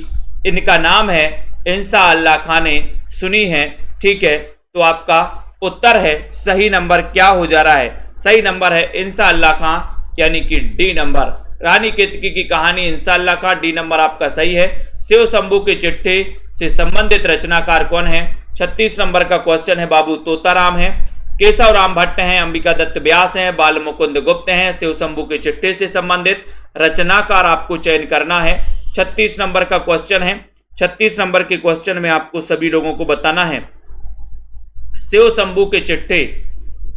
A: इनका नाम है इंशाअल्लाह खां ने सुनी है। ठीक है, तो आपका उत्तर है सही नंबर क्या हो जा रहा है? सही नंबर है इंशाअल्लाह खां यानी कि डी नंबर। रानी केतकी की कहानी इंशाअल्लाह खां, डी नंबर आपका सही है। शिव शंभू के चिट्ठे से संबंधित रचनाकार कौन है? 36 नंबर का क्वेश्चन है, बाबू तोताराम है, केशव राम भट्ट हैं, अंबिका दत्त व्यास हैं, बाल मुकुंद गुप्त हैं। शिव शंभू के चिट्ठे से संबंधित रचनाकार आपको चयन करना है। 36 नंबर का क्वेश्चन है। 36 नंबर के क्वेश्चन में आपको सभी लोगों को बताना है शिव शंभू के चिट्ठे।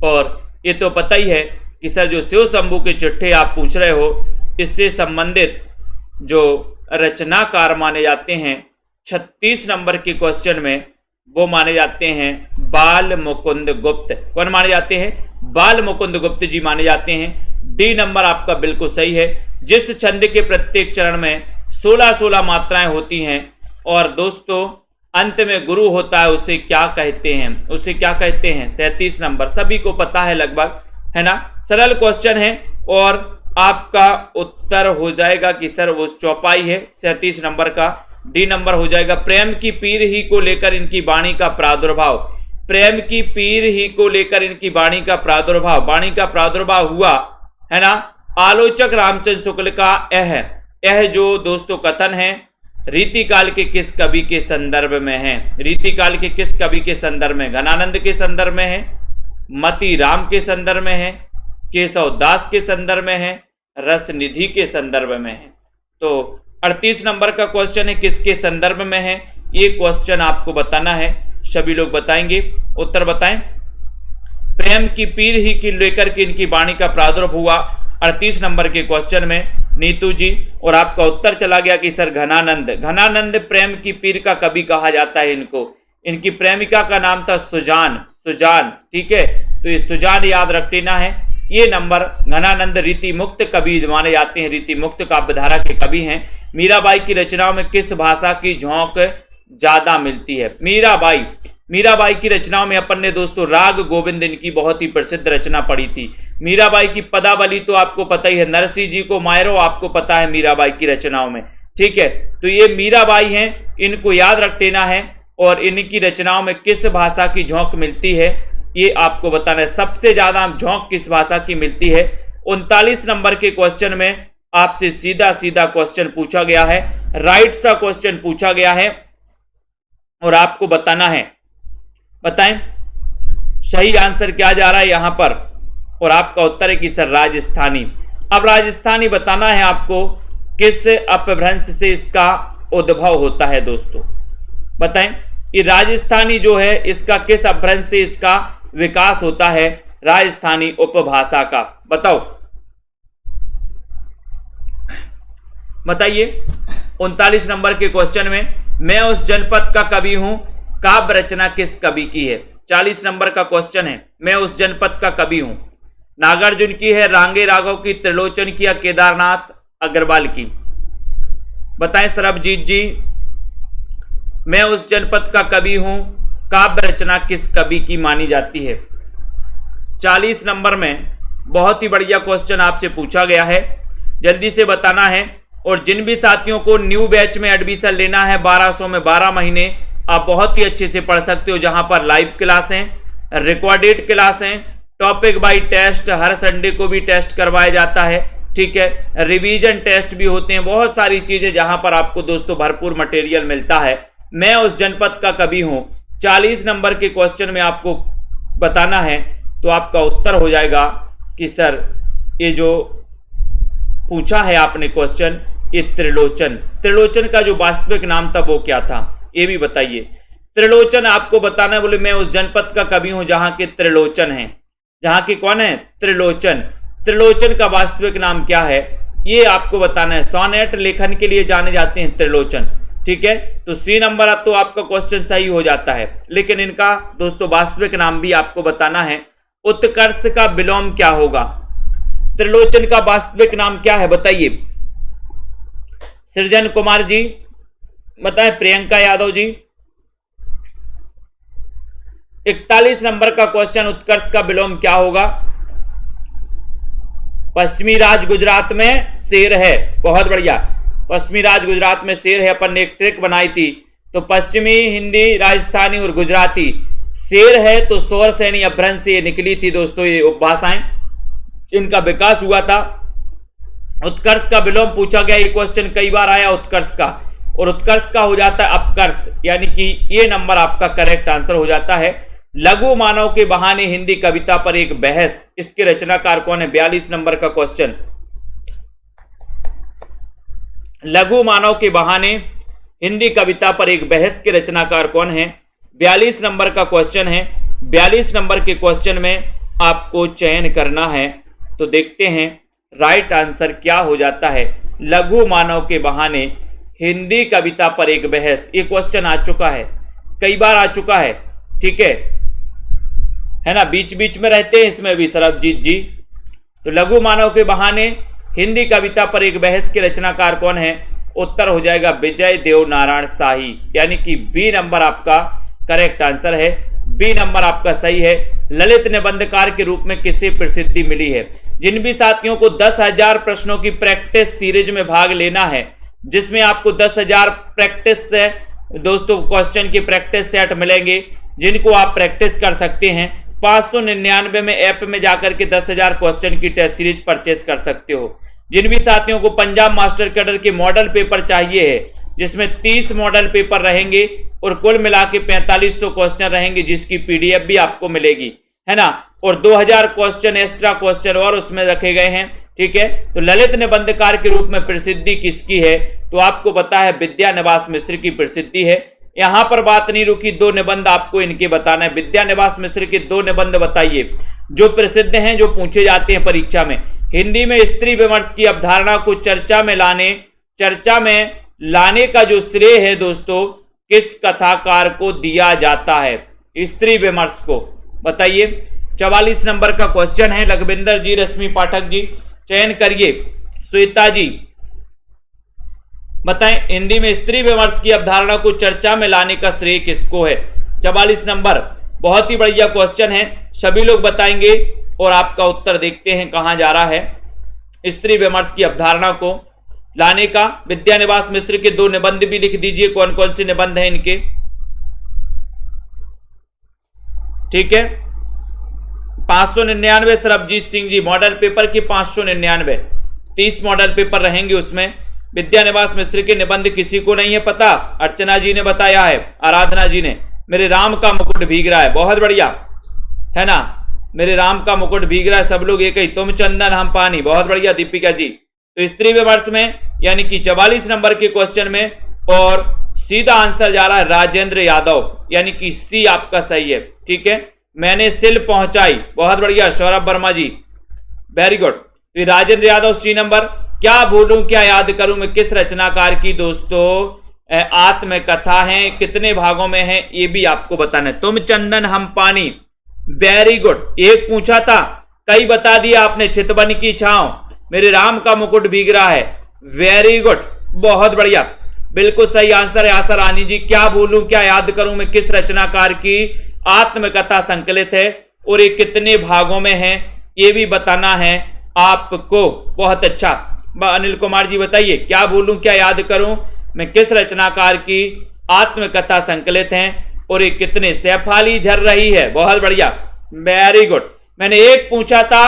A: और ये तो पता ही है कि सर जो शिव शंभू के चिट्ठे आप पूछ रहे हो इससे संबंधित जो रचनाकार माने जाते हैं 36 नंबर के क्वेश्चन में वो माने जाते हैं बाल मुकुंद गुप्त। कौन माने जाते हैं? बाल मुकुंद गुप्त जी माने जाते हैं। डी नंबर आपका बिल्कुल सही है। जिस छंद के प्रत्येक चरण में 16-16 मात्राएं होती हैं और दोस्तों अंत में गुरु होता है, उसे क्या कहते हैं? उसे क्या कहते हैं? 37 नंबर सभी को पता है लगभग, है ना? सरल क्वेश्चन है और आपका उत्तर हो जाएगा कि सर वो चौपाई है 37 नंबर का। डी नंबर हो जाएगा। प्रेम की पीर ही को लेकर इनकी वाणी का प्रादुर्भाव। प्रेम की पीर ही को लेकर इनकी वाणी का प्रादुर्भाव, वाणी का प्रादुर्भाव हुआ, है ना? आलोचक रामचंद्र शुक्ल का यह जो दोस्तों कथन है रीतिकाल के किस कवि के संदर्भ में है? रीतिकाल के किस कवि के संदर्भ में? घनानंद के संदर्भ में है, मती राम के संदर्भ में है, केशव दास के संदर्भ में है, रसनिधि के संदर्भ में है। तो 38 नंबर का क्वेश्चन है किसके संदर्भ में है? ये क्वेश्चन आपको बताना है। सभी लोग बताएंगे, उत्तर बताएं। प्रेम की पीर ही की लेकर के इनकी वाणी का प्रादुर्भाव हुआ 38 नंबर के क्वेश्चन में, नीतू जी। और आपका उत्तर चला गया कि सर घनानंद। घनानंद प्रेम की पीर का कवि कहा जाता है इनको। इनकी प्रेमिका का नाम था सुजान। ठीक है, तो ये सुजान याद रख लेना है। ये नंबर घनानंद रीति मुक्त कवि माने जाते हैं, रीति मुक्त काव्यधारा के कवि हैं। मीराबाई की रचनाओं में किस भाषा की झोंक ज्यादा मिलती है? मीराबाई की रचनाओं में अपन ने दोस्तों राग गोविंद इनकी बहुत ही प्रसिद्ध रचना पढ़ी थी। मीराबाई की पदावली तो आपको पता ही है, नरसिंह जी को मायरो आपको पता है मीराबाई की रचनाओं में। ठीक है, तो ये मीराबाई हैं, इनको याद रख लेना है। और इनकी रचनाओं में किस भाषा की झोंक मिलती है ये आपको बताना है। सबसे ज्यादा झोंक किस भाषा की मिलती है? 39 नंबर के क्वेश्चन में आपसे सीधा क्वेश्चन पूछा गया है, राइट सा क्वेश्चन पूछा गया है और आपको बताना है। बताएं सही आंसर क्या जा रहा है यहां पर? और आपका उत्तर है कि सर राजस्थानी। अब राजस्थानी बताना है आपको किस अपभ्रंश से इसका उद्भव होता है दोस्तों? बताएं, ये राजस्थानी जो है इसका किस अपभ्रंश से इसका विकास होता है? राजस्थानी उपभाषा का। बताओ, बताइए। 39 नंबर के क्वेश्चन में, मैं उस जनपद का कवि हूं, काव्य रचना किस कवि की है? 40 नंबर का क्वेश्चन है, मैं उस जनपद का कवि हूं। नागार्जुन की है, रांगे राघव की, त्रिलोचन की या केदारनाथ अग्रवाल की? बताएं सरबजीत जी। मैं उस जनपद का कवि हूं, काव्य रचना किस कवि की मानी जाती है? 40 नंबर में बहुत ही बढ़िया क्वेश्चन आपसे पूछा गया है, जल्दी से बताना है। और जिन भी साथियों को न्यू बैच में एडमिशन लेना है 1200 में 12 महीने, आप बहुत ही अच्छे से पढ़ सकते हो, जहां पर लाइव क्लास हैं, रिकॉर्डेड क्लास हैं, टॉपिक बाय टेस्ट, हर संडे को भी टेस्ट करवाया जाता है, ठीक है, रिवीजन टेस्ट भी होते हैं, बहुत सारी चीजें जहां पर आपको दोस्तों भरपूर मटेरियल मिलता है। मैं उस जनपद का कवि हूं, 40 नंबर के क्वेश्चन में आपको बताना है, तो आपका उत्तर हो जाएगा कि सर ये जो पूछा है आपने क्वेश्चन, ये त्रिलोचन। त्रिलोचन का जो वास्तविक नाम था वो क्या था, ये भी बताइए। त्रिलोचन आपको बताना है, बोले मैं उस जनपद का कवि हूं जहां के त्रिलोचन है। जहां की कौन है? त्रिलोचन। त्रिलोचन का वास्तविक नाम क्या है, ये आपको बताना है। सोनेट लेखन के लिए जाने जाते हैं त्रिलोचन, ठीक है। तो सी नंबर तो आपका क्वेश्चन सही हो जाता है, लेकिन इनका दोस्तों वास्तविक नाम भी आपको बताना है। उत्कर्ष का विलोम क्या होगा? त्रिलोचन का वास्तविक नाम क्या है, बताइए। सृजन कुमार जी बताएं, प्रियंका यादव जी। 41 नंबर का क्वेश्चन, उत्कर्ष का विलोम क्या होगा? पश्चिमी राज गुजरात में शेर है, बहुत बढ़िया। पश्चिमी राज गुजरात में शेर है, अपन ने एक ट्रिक बनाई थी। तो पश्चिमी, हिंदी, राजस्थानी और गुजराती, शेर है तो स्वर सैनी अपभ्रंश से निकली थी दोस्तों ये उपभाषाएं, इनका विकास हुआ था। उत्कर्ष का विलोम पूछा गया, ये क्वेश्चन कई बार आया उत्कर्ष का, और उत्कर्ष का हो जाता है अपकर्ष, यानी कि ये नंबर आपका करेक्ट आंसर हो जाता है। लघु मानव के बहाने हिंदी कविता पर एक बहस, इसके रचनाकार कौन है? 42 नंबर का क्वेश्चन। लघु मानव के बहाने हिंदी कविता पर एक बहस के रचनाकार कौन है? 42 नंबर का क्वेश्चन है। 42 नंबर के क्वेश्चन में आपको चयन करना है, तो देखते हैं राइट आंसर क्या हो जाता है। लघु मानव के बहाने हिंदी कविता पर एक बहस, ये क्वेश्चन आ चुका है, कई बार आ चुका है, ठीक है ना, बीच बीच में रहते हैं इसमें भी सरबजीत जी। तो लघु मानव के बहाने हिंदी कविता पर एक बहस के रचनाकार कौन है? उत्तर हो जाएगा विजय देव नारायण शाही, यानी कि बी नंबर आपका करेक्ट आंसर है। बी नंबर आपका सही है। ललित निबंधकार के रूप में किसे प्रसिद्धि मिली है? जिन भी साथियों को 10,000 प्रश्नों की प्रैक्टिस सीरीज में भाग लेना है, जिसमें आपको 10,000 प्रैक्टिस से दोस्तों क्वेश्चन की प्रैक्टिस सेट मिलेंगे, जिनको आप प्रैक्टिस कर सकते हैं। 599 में ऐप में जाकर के 10,000 क्वेश्चन की टेस्ट सीरीज परचेस कर सकते हो। जिन भी साथियों को पंजाब मास्टर कैडर के मॉडल पेपर चाहिए है, जिसमें 30 मॉडल पेपर रहेंगे और कुल मिला के 4500 क्वेश्चन रहेंगे, जिसकी पीडीएफ भी आपको मिलेगी, है ना, और 2000 क्वेश्चन एक्स्ट्रा क्वेश्चन और उसमें रखे गए हैं, ठीक है। तो ललित निबंधकार के रूप में प्रसिद्धि किसकी है? तो आपको पता है विद्यानिवास मिश्र की प्रसिद्धि है। यहां पर बात नहीं रुकी, 2 निबंध आपको इनके बताना है। विद्यानिवास मिश्र के 2 निबंध बताइए जो प्रसिद्ध हैं, जो पूछे जाते हैं परीक्षा में। हिंदी में स्त्री विमर्श की अवधारणा को चर्चा में लाने का जो श्रेय है दोस्तों, किस कथाकार को दिया जाता है? स्त्री विमर्श को, बताइए। 44 नंबर का क्वेश्चन है। लखविंदर जी, रश्मि पाठक जी, चयन करिए। श्वेता जी बताएं, हिंदी में स्त्री विमर्श की अवधारणा को चर्चा में लाने का श्रेय किसको है? 44 नंबर, बहुत ही बढ़िया क्वेश्चन है, सभी लोग बताएंगे और आपका उत्तर देखते हैं कहां जा रहा है। स्त्री विमर्श की अवधारणा को लाने का विद्यानिवास मिश्र के 2 निबंध भी लिख दीजिए, कौन कौन से निबंध हैं इनके, ठीक है। 599 सरबजीत सिंह जी, मॉडल पेपर की 599, 30 मॉडल पेपर रहेंगे उसमें। विद्यानिवास मिश्र के निबंध किसी को नहीं है पता? अर्चना जी ने बताया है, आराधना जी ने। मेरे राम का मुकुट भीग रहा है, बहुत बढ़िया, है ना, मेरे राम का मुकुट भीग रहा है, सब लोग एक ही, तुम चंदन हम पानी, बहुत बढ़िया दीपिका जी। तो स्त्री विमर्श में यानी कि 44 नंबर के क्वेश्चन में और सीधा आंसर जा रहा है राजेंद्र यादव, यानी कि सी आपका सही है। ठीक है, मैंने सिल पहुंचाई, बहुत बढ़िया सौरभ वर्मा जी, वेरी गुड। तो राजेंद्र यादव सी नंबर। क्या भूलूं क्या याद करूं मैं किस रचनाकार की दोस्तों आत्मकथा है, कितने भागों में है, ये भी आपको बताना है। तुम चंदन हम पानी, वेरी गुड। एक पूछा था, कई बता दिया आपने। चितवन की छांव, मेरे राम का मुकुट भीग रहा है, वेरी गुड, बहुत बढ़िया, बिल्कुल सही आंसर है आशा रानी जी। क्या भूलूं क्या याद करूं मैं किस रचनाकार की आत्मकथा संकलित है और ये कितने भागों में है, ये भी बताना है आपको। बहुत अच्छा, अनिल कुमार जी बताइए, क्या भूलूं क्या याद करूं मैं किस रचनाकार की आत्मकथा संकलित है और ये कितने। सैफाली झर रही है, बहुत बढ़िया, वेरी गुड। मैंने एक पूछा था,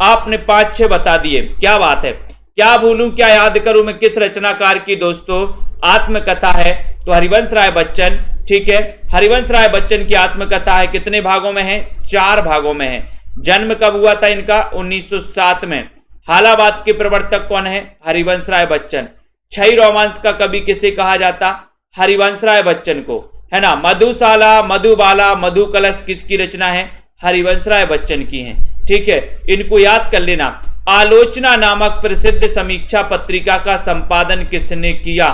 A: आपने 5-6 बता दिए, क्या बात है। क्या भूलूं क्या याद करूं मैं किस रचनाकार की दोस्तों आत्मकथा है, तो हरिवंश राय बच्चन। ठीक है, हरिवंश राय बच्चन की आत्मकथा है, कितने भागों में है, 4 भागों में है। जन्म कब हुआ था इनका, 1907 में। हालाबाद के प्रवर्तक कौन है, हरिवंश राय बच्चन। छई रोमांस का कवि किसे कहा जाता, हरिवंश राय बच्चन को, है ना। मधुशाला, मधुबाला, मधु कलश किसकी रचना है, हरिवंश राय बच्चन की है। ठीक है, इनको याद कर लेना। आलोचना नामक प्रसिद्ध समीक्षा पत्रिका का संपादन किसने किया,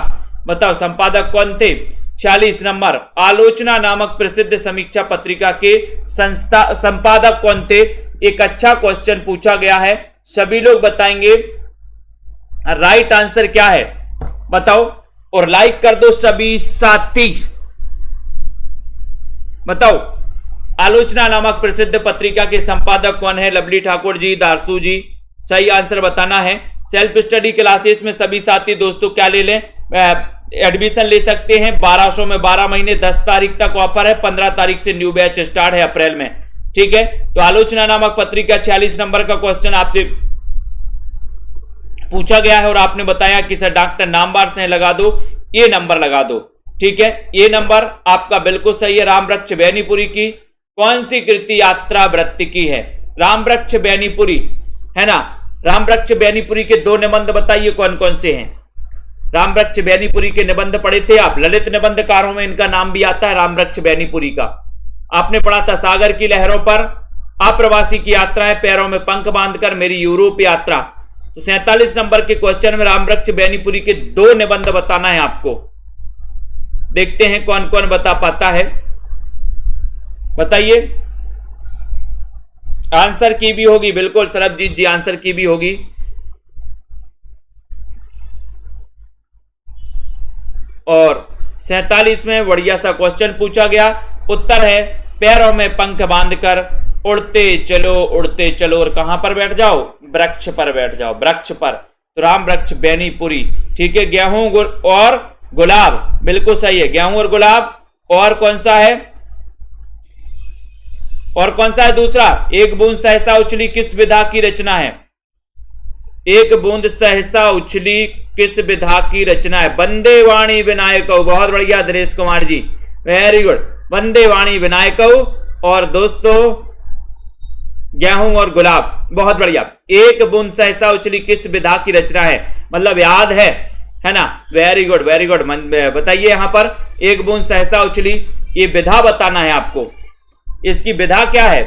A: बताओ संपादक कौन थे। 46 नंबर, आलोचना नामक प्रसिद्ध समीक्षा पत्रिका के संपादक कौन थे। एक अच्छा क्वेश्चन पूछा गया है, सभी लोग बताएंगे राइट आंसर क्या है, बताओ, और लाइक कर दो सभी साथी, बताओ। आलोचना नामक प्रसिद्ध पत्रिका के संपादक कौन है, लवली ठाकुर जी, दारसू जी, सही आंसर बताना है। सेल्फ स्टडी क्लासेस में सभी साथी दोस्तों क्या ले लें, एडमिशन ले सकते हैं 1200 में 12 महीने, 10 तारीख तक ऑफर है, 15 तारीख से न्यू बैच स्टार्ट है अप्रैल में। ठीक है, तो आलोचना नामक पत्रिका 46 नंबर का क्वेश्चन आपसे पूछा गया है और आपने बताया कि सर डॉक्टर नामवार से लगा दो, ये नंबर लगा दो। ठीक है, ये नंबर आपका बिल्कुल सही है। रामवृक्ष बैनीपुरी की कौन सी कृति यात्रा वृत्ति की है, रामवृक्ष बैनीपुरी, है ना। रामवृक्ष बैनीपुरी के 2 निबंध बताइए कौन कौन से हैं। रामवृक्ष बैनीपुरी के निबंध पढ़े थे आप, ललित निबंधकारों में इनका नाम भी आता है रामवृक्ष बैनीपुरी का। आपने पढ़ा था सागर की लहरों पर, अप्रवासी की यात्राएं, पैरों में पंख बांधकर, मेरी यूरोप यात्रा। तो 47 नंबर के क्वेश्चन में रामवृक्ष बैनीपुरी के 2 निबंध बताना है आपको। देखते हैं कौन कौन बता पाता है, बताइए। आंसर की भी होगी, बिल्कुल सरबजीत जी आंसर की भी होगी। और 47 में बढ़िया सा क्वेश्चन पूछा गया, उत्तर है पैरों में पंख बांधकर उड़ते चलो और कहां पर बैठ जाओ, वृक्ष पर बैठ जाओ, वृक्ष पर। तो रामवृक्ष बैनीपुरी। ठीक है, गेहूं और गुलाब, बिल्कुल सही है, गेहूं और गुलाब। और कौन सा है, और कौन सा है दूसरा, एक बूंद सहसा उछली किस विधा की रचना है, एक बूंद सहसा उछली किस विधा की रचना है, वंदे वाणी विनायक। बहुत बढ़िया दिनेश कुमार जी, वेरी गुड, वंदे वाणी विनायक। और दोस्तों गेहूं और गुलाब, बहुत बढ़िया। एक बूंद सहसा उछली किस विधा की रचना है, मतलब याद है ना, वेरी गुड वेरी गुड। बताइए यहां पर एक बूंद सहसा उछली, ये विधा बताना है आपको। इसकी विधा क्या है,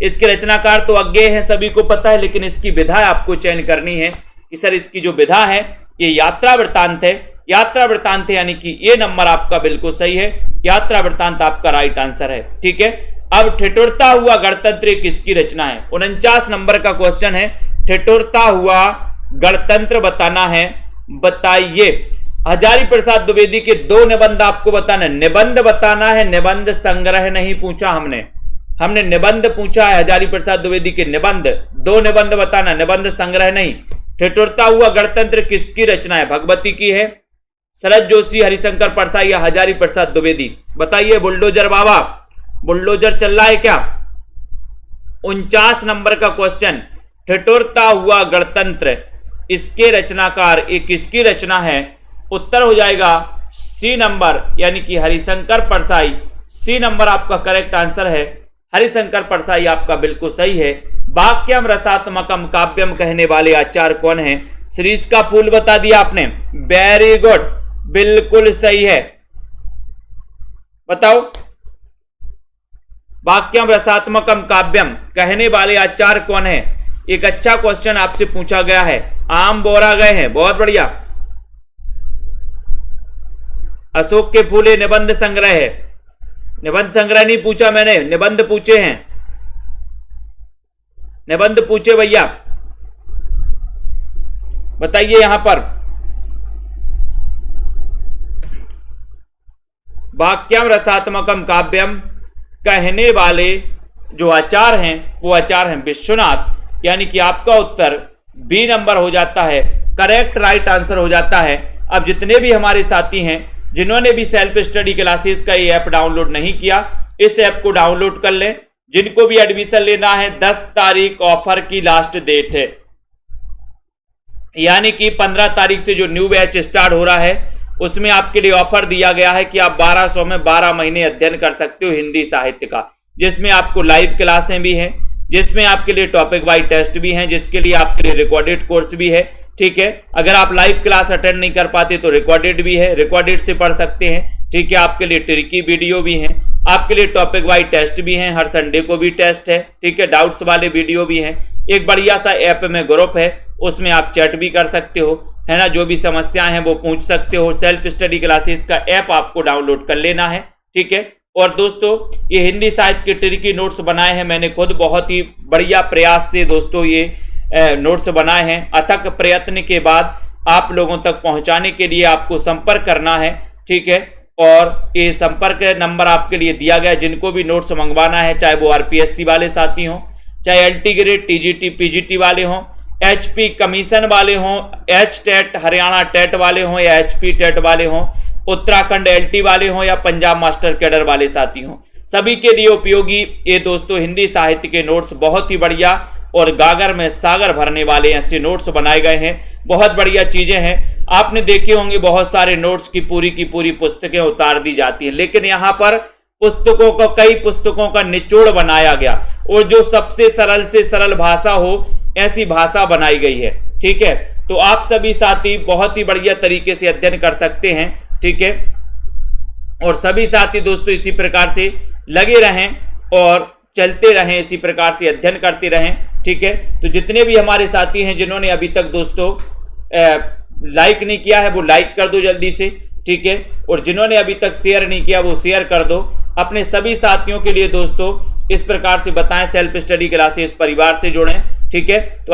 A: इसके रचनाकार तो अज्ञेय है, सभी को पता है, लेकिन इसकी विधा आपको चयन करनी है कि सर इसकी जो विधा है ये यात्रा वृत्तांत है। यात्रा वृत्तांत है, यानी कि ये नंबर आपका बिल्कुल सही है, यात्रा वृत्तांत आपका राइट आंसर है। ठीक है, अब ठिठुरता हुआ गणतंत्र किसकी रचना है, 49 नंबर का क्वेश्चन है, ठिठुरता हुआ गणतंत्र बताना है, बताइए। हजारी प्रसाद द्विवेदी के 2 निबंध आपको बताना है, निबंध बताना है, निबंध संग्रह नहीं पूछा हमने निबंध पूछा है, हजारी प्रसाद द्विवेदी के निबंध, 2 निबंध बताना, निबंध संग्रह नहीं। ठिठुरता हुआ गणतंत्र किसकी रचना है, भगवती की है, शरद जोशी, हरिशंकर परसाई या हजारी प्रसाद द्विवेदी, बताइए। बुलडोजर बाबा, बुलडोजर चल रहा है क्या। 49 नंबर का क्वेश्चन, ठिठुरता हुआ गणतंत्र, इसके रचनाकार ये किसकी रचना है, उत्तर हो जाएगा सी नंबर, यानी कि हरिशंकर परसाई। सी नंबर आपका करेक्ट आंसर है, हरिशंकर परसाई आपका बिल्कुल सही है। वाक्यम रसात्मकम काव्यम कहने वाले आचार्य कौन है, शीरीष का फूल बता दिया आपने, वेरी गुड बिल्कुल सही है। बताओ। वाक्यम रसात्मकम काव्यम, कहने वाले आचार्य कौन है? एक अच्छा क्वेश्चन आपसे पूछा गया है। आम बोरा गए हैं, बहुत बढ़िया। अशोक के फूले निबंध संग्रह है। निबंध संग्रह नहीं पूछा मैंने, निबंध पूछे हैं, निबंध पूछे भैया। बताइए यहां पर। वाक्यम रसात्मकम काव्यम, कहने वाले जो आचार्य हैं वो आचार्य हैं विश्वनाथ। यानी कि आपका उत्तर बी नंबर हो जाता है, करेक्ट राइट आंसर हो जाता है। अब जितने भी हमारे साथी हैं जिन्होंने भी सेल्फ स्टडी क्लासेस का ये ऐप डाउनलोड नहीं किया, इस ऐप को डाउनलोड कर लें। जिनको भी एडमिशन लेना है 10 तारीख ऑफर की लास्ट डेट है, यानी कि 15 तारीख से जो न्यू बैच स्टार्ट हो रहा है उसमें आपके लिए ऑफर दिया गया है कि आप 1200 में 12 महीने अध्ययन कर सकते हो हिंदी साहित्य का, जिसमें आपको लाइव क्लासें भी हैं, जिसमें आपके लिए टॉपिक वाइज टेस्ट भी हैं, जिसके लिए आपके लिए रिकॉर्डेड कोर्स भी है। ठीक है, अगर आप लाइव क्लास अटेंड नहीं कर पाते तो रिकॉर्डेड भी है, रिकॉर्डेड से पढ़ सकते हैं। ठीक है, आपके लिए ट्रिकी वीडियो भी है, आपके लिए टॉपिक वाइज टेस्ट भी हैं, हर संडे को भी टेस्ट है। ठीक है, डाउट्स वाले वीडियो भी हैं। एक बढ़िया सा ऐप में ग्रुप है, उसमें आप चैट भी कर सकते हो, है ना, जो भी समस्याएं हैं वो पूछ सकते हो। सेल्फ स्टडी क्लासेस का ऐप आपको डाउनलोड कर लेना है। ठीक है, और दोस्तों ये हिंदी साहित्य के ट्रिकी नोट्स बनाए हैं मैंने खुद, बहुत ही बढ़िया प्रयास से दोस्तों ये नोट्स बनाए हैं। अथक प्रयत्न के बाद आप लोगों तक पहुंचाने के लिए आपको संपर्क करना है। ठीक है, और ये संपर्क नंबर आपके लिए दिया गया है। जिनको भी नोट्स मंगवाना है, चाहे वो आरपीएससी वाले साथी हों, चाहे एलटी ग्रेड, टीजीटी, पीजीटी वाले हों, एचपी कमीशन वाले हों, एच टेट हरियाणा टेट वाले हों या एचपी टेट वाले हों, उत्तराखंड एलटी वाले हों या पंजाब मास्टर कैडर वाले साथी हों, सभी के लिए उपयोगी ये दोस्तों हिंदी साहित्य के नोट्स बहुत ही बढ़िया और गागर में सागर भरने वाले ऐसे नोट्स बनाए गए हैं। बहुत बढ़िया चीजें हैं। आपने देखे होंगे बहुत सारे नोट्स की पूरी पुस्तकें उतार दी जाती हैं, लेकिन यहाँ पर पुस्तकों का, कई पुस्तकों का निचोड़ बनाया गया और जो सबसे सरल से सरल भाषा हो ऐसी भाषा बनाई गई है। ठीक है, तो आप सभी साथी बहुत ही बढ़िया तरीके से अध्ययन कर सकते हैं। ठीक है, और सभी साथी दोस्तों इसी प्रकार से लगे रहें और चलते रहें, इसी प्रकार से अध्ययन करते रहें। ठीक है, तो जितने भी हमारे साथी हैं जिन्होंने अभी तक दोस्तों लाइक नहीं किया है वो लाइक कर दो जल्दी से। ठीक है, और जिन्होंने अभी तक शेयर नहीं किया वो शेयर कर दो अपने सभी साथियों के लिए। दोस्तों इस प्रकार से बताएं, सेल्फ स्टडी क्लासेस परिवार से जुड़ें। ठीक है, तो